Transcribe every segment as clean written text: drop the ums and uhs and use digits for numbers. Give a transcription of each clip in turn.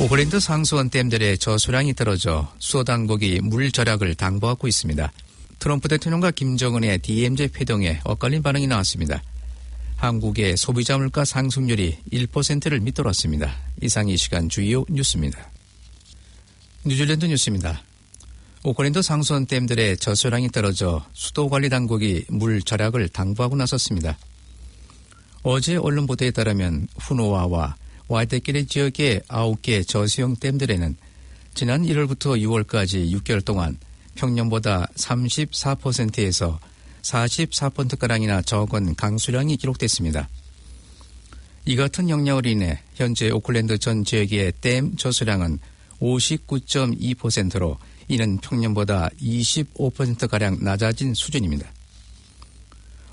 오클랜드 상수원 댐들의 저수량이 떨어져 수도 당국이 물 절약을 당부하고 있습니다. 트럼프 대통령과 김정은의 DMZ 회동에 엇갈린 반응이 나왔습니다. 한국의 소비자 물가 상승률이 1%를 밑돌았습니다. 이상 이 시간 주요 뉴스입니다. 뉴질랜드 뉴스입니다. 오클랜드 상수원 댐들의 저수량이 떨어져 수도 관리 당국이 물 절약을 당부하고 나섰습니다. 어제 언론 보도에 따르면 후노아와 와이테키리 지역의 9개 저수용 댐들에는 지난 1월부터 6월까지 6개월 동안 평년보다 34%에서 44%가량이나 적은 강수량이 기록됐습니다. 이 같은 영향으로 인해 현재 오클랜드 전 지역의 댐 저수량은 59.2%로 이는 평년보다 25%가량 낮아진 수준입니다.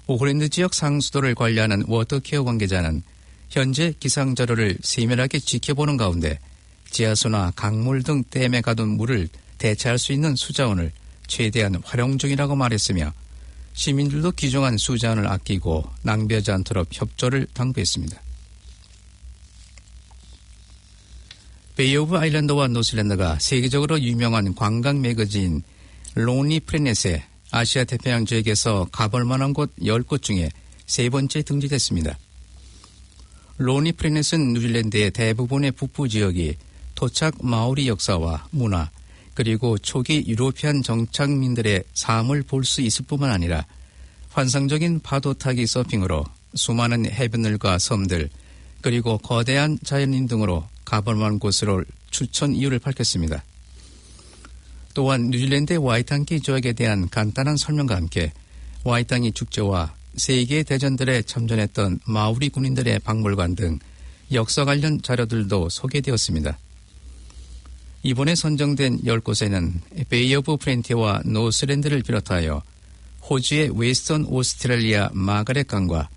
오클랜드 지역 상수도를 관리하는 워터케어 관계자는 현재 기상자료를 세밀하게 지켜보는 가운데 지하수나 강물 등 댐에 가둔 물을 대체할 수 있는 수자원을 최대한 활용 중이라고 말했으며 시민들도 귀중한 수자원을 아끼고 낭비하지 않도록 협조를 당부했습니다. 베이 오브 아일랜드와 노슬랜드가 세계적으로 유명한 관광 매거진 론리 플래닛에 아시아 태평양 지역에서 가볼 만한 곳 10곳 중에 세 번째 등재됐습니다. 론리 플래닛은 뉴질랜드의 대부분의 북부 지역이 토착 마오리 역사와 문화 그리고 초기 유로피안 정착민들의 삶을 볼 수 있을 뿐만 아니라 환상적인 파도 타기 서핑으로 수많은 해변들과 섬들 그리고 거대한 자연인 등으로 가볼 만한 곳으로 추천 이유를 밝혔습니다. 또한 뉴질랜드의 와이탄키 조약에 대한 간단한 설명과 함께 와이탄키 축제와 세계 대전들에 참전했던 마오리 군인들의 박물관 등 역사 관련 자료들도 소개되었습니다. 이번에 선정된 10곳에는 베이 오브 프렌티와 노스랜드를 비롯하여 호주의 웨스턴 오스트레일리아 마가렛 강과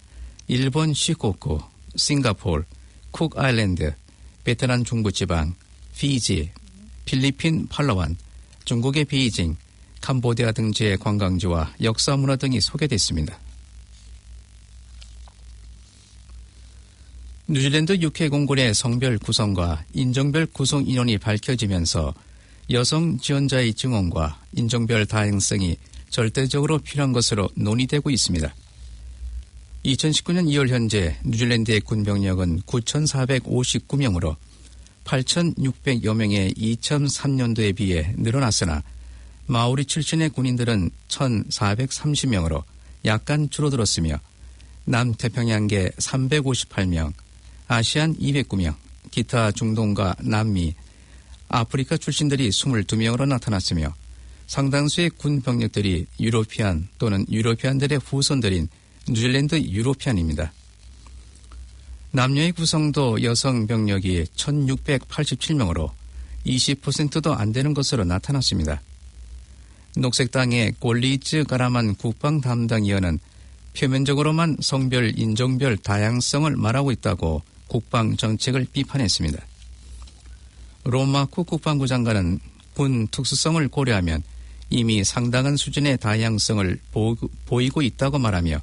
일본 시코쿠, 싱가포르, 쿡 아일랜드, 베트남 중부지방, 피지, 필리핀 팔라완, 중국의 베이징, 캄보디아 등지의 관광지와 역사 문화 등이 소개됐습니다. 뉴질랜드 UK 공군의 성별 구성과 인종별 구성 인원이 밝혀지면서 여성 지원자의 증언과 인종별 다양성이 절대적으로 필요한 것으로 논의되고 있습니다. 2019년 2월 현재 뉴질랜드의 군병력은 9,459명으로 8,600여 명의 2003년도에 비해 늘어났으나 마오리 출신의 군인들은 1,430명으로 약간 줄어들었으며 남태평양계 358명, 아시안 209명, 기타 중동과 남미, 아프리카 출신들이 22명으로 나타났으며 상당수의 군 병력들이 유로피안 또는 유로피안들의 후손들인 뉴질랜드 유로피안입니다. 남녀의 구성도 여성 병력이 1,687명으로 20%도 안 되는 것으로 나타났습니다. 녹색당의 골리즈 가라만 국방 담당위원은 표면적으로만 성별, 인종별 다양성을 말하고 있다고 국방 정책을 비판했습니다. 로마쿠 국방부 장관은 군 특수성을 고려하면 이미 상당한 수준의 다양성을 보이고 있다고 말하며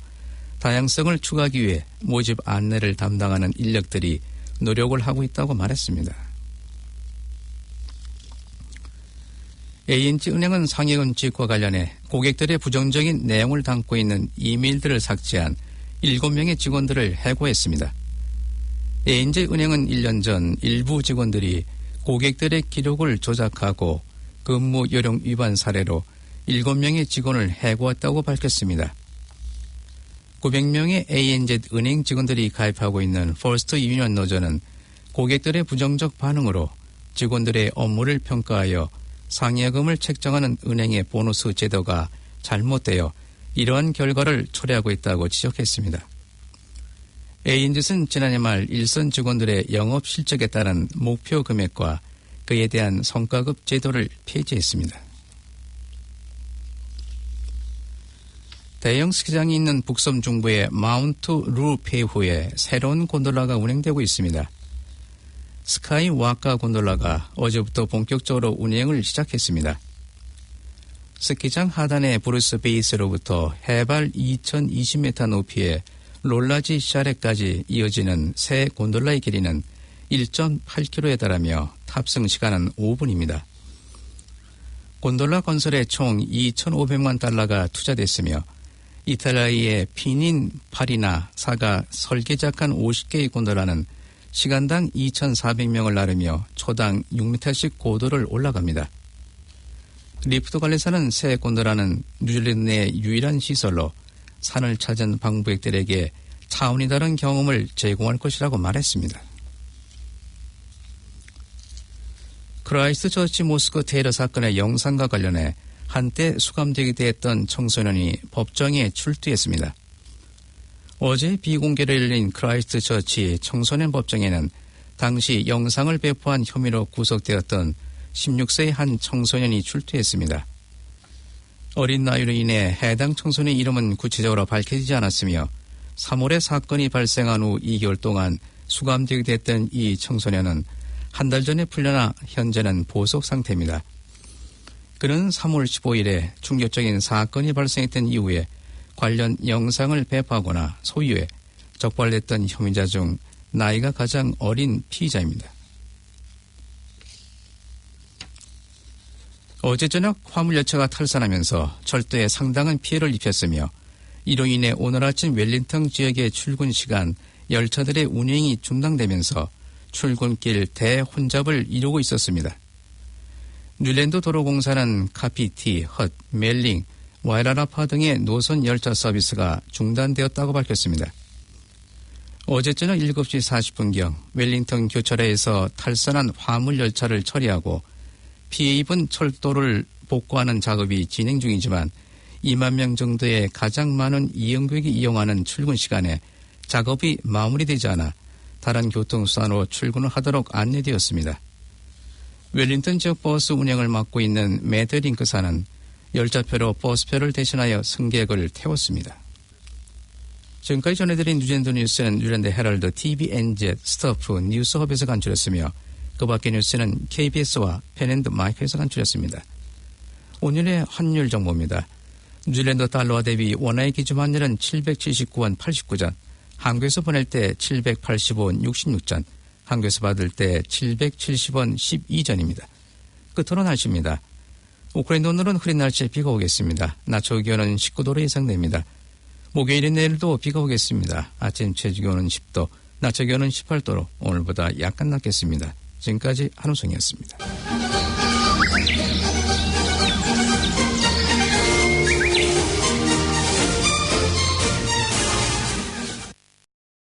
다양성을 추가하기 위해 모집 안내를 담당하는 인력들이 노력을 하고 있다고 말했습니다. ANZ은행은 상해금 지역과 관련해 고객들의 부정적인 내용을 담고 있는 이메일들을 삭제한 7명의 직원들을 해고했습니다. ANZ은행은 1년 전 일부 직원들이 고객들의 기록을 조작하고 근무 요령 위반 사례로 7명의 직원을 해고했다고 밝혔습니다. 900명의 ANZ은행 직원들이 가입하고 있는 퍼스트 유니언 노조는 고객들의 부정적 반응으로 직원들의 업무를 평가하여 상여금을 책정하는 은행의 보너스 제도가 잘못되어 이러한 결과를 초래하고 있다고 지적했습니다. ANZ는 지난해 말 일선 직원들의 영업 실적에 따른 목표 금액과 그에 대한 성과급 제도를 폐지했습니다. 대형 스키장이 있는 북섬 중부의 마운트 루페이호에 새로운 곤돌라가 운행되고 있습니다. 스카이 와카 곤돌라가 어제부터 본격적으로 운행을 시작했습니다. 스키장 하단의 브루스 베이스로부터 해발 2020m 높이의 롤라지 샤레까지 이어지는 새 곤돌라의 길이는 1.8km에 달하며 탑승 시간은 5분입니다. 곤돌라 건설에 총 2,500만 달러가 투자됐으며 이탈리아의 피닌 파리나사가 설계 작한 50개의 곤돌라는 시간당 2,400명을 나르며 초당 6m씩 고도를 올라갑니다. 리프트 관리사는 새 곤돌라는 뉴질랜드 내 유일한 시설로 산을 찾은 방부객들에게 차원이 다른 경험을 제공할 것이라고 말했습니다. 크라이스트처치 모스크 테러 사건의 영상과 관련해 한때 수감되게 됐던 청소년이 법정에 출두했습니다. 어제 비공개로 열린 크라이스트처치 청소년 법정에는 당시 영상을 배포한 혐의로 구속되었던 16세의 한 청소년이 출두했습니다. 어린 나이로 인해 해당 청소년의 이름은 구체적으로 밝혀지지 않았으며 3월에 사건이 발생한 후 2개월 동안 수감되게 됐던 이 청소년은 한 달 전에 풀려나 현재는 보석 상태입니다. 그는 3월 15일에 충격적인 사건이 발생했던 이후에 관련 영상을 배포하거나 소유해 적발됐던 혐의자 중 나이가 가장 어린 피의자입니다. 어제 저녁 화물열차가 탈선하면서 철도에 상당한 피해를 입혔으며 이로 인해 오늘 아침 웰링턴 지역의 출근 시간 열차들의 운행이 중단되면서 출근길 대혼잡을 이루고 있었습니다. 뉴질랜드 도로공사는 카피티, 헛, 멜링, 와이라라파 등의 노선 열차 서비스가 중단되었다고 밝혔습니다. 어제 저녁 7시 40분경 웰링턴 교차로에서 탈선한 화물열차를 처리하고 피해 입은 철도를 복구하는 작업이 진행 중이지만 2만 명 정도의 가장 많은 이용객이 이용하는 출근 시간에 작업이 마무리되지 않아 다른 교통수단으로 출근을 하도록 안내되었습니다. 웰링턴 지역 버스 운행을 맡고 있는 매드링크사는 열차표로 버스표를 대신하여 승객을 태웠습니다. 지금까지 전해드린 뉴질랜드 뉴스는 뉴질랜드 헤럴드, TVNZ, 스토프, 뉴스허브에서 간추렸으며 그 밖의 뉴스는 KBS와 펜앤드마이크에서 간추렸습니다. 오늘의 환율 정보입니다. 뉴질랜드 달러와 대비 원화의 기준 환율은 779원 89전, 한국에서 보낼 때 780원 66전, 한국에서 받을 때 770원 12전입니다. 끝으로 날씨입니다. 오클랜드 오늘은 흐린 날씨에 비가 오겠습니다. 낮 최고기온은 19도로 예상됩니다. 목요일인 내일도 비가 오겠습니다. 아침 최저기온은 10도, 낮 최고기온은 18도로 오늘보다 약간 낮겠습니다. 지금까지 한우성이었습니다.